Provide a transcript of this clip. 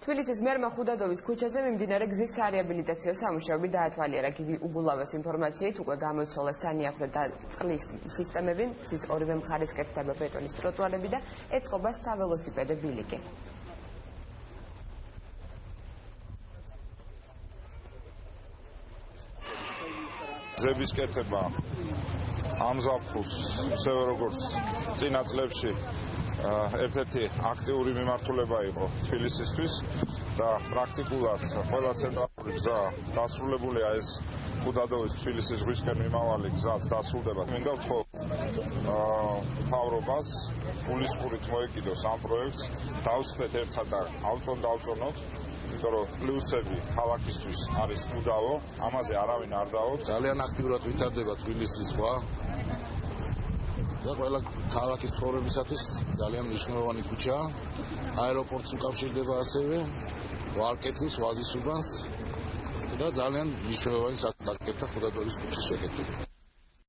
თბილისის მერმა ხუდადოვის ქუჩაზე მიმდინარე გზის სარეაბილიტაციო სამუშაოები დაათვალიერა. გივი უგულავას ინფორმაციით უკვე გამოიცვალა სანიაფრო და წყლის სისტემები, გზის ორივე მხარეს კეთდება ბეტონის ტროტუარები და ეწყობა საველოსიპედო ბილიკი. გზების კეთება ამ ზაფხულს, ისევე როგორც წინა წლებში ერთ-ერთი აქტიური მიმართულება იყო თბილისისთვის და პრაქტიკულად ყველა ცენტრალური გზა დასრულებულია. ეს ხუდადოვის თბილისის ზღვისკენ მიმავალი გზაც დასრულდება. მინდა ვთქვა მთავრობას გულისხმობით მოეკიდოს ამ პროექტს, დავსხდეთ ერთად და დავწონოთ. იმიტომ რომ პლუსები ქალაქისთვის არის უდავო, ამაზე არავინ არ დაობს. ძალიან აქტიურად ვითარდება თბილისის ზღვა და ყველა ქალაქის ცხოვრებისათვის ძალიან მნიშვნელოვანი ქუჩაა. აეროპორტს უკავშირდება ასევე ვარკეთის, ვაზის უბანს და ძალიან მნიშვნელოვანი საკითხია ხუდადოვის ქუჩის შეკეთება.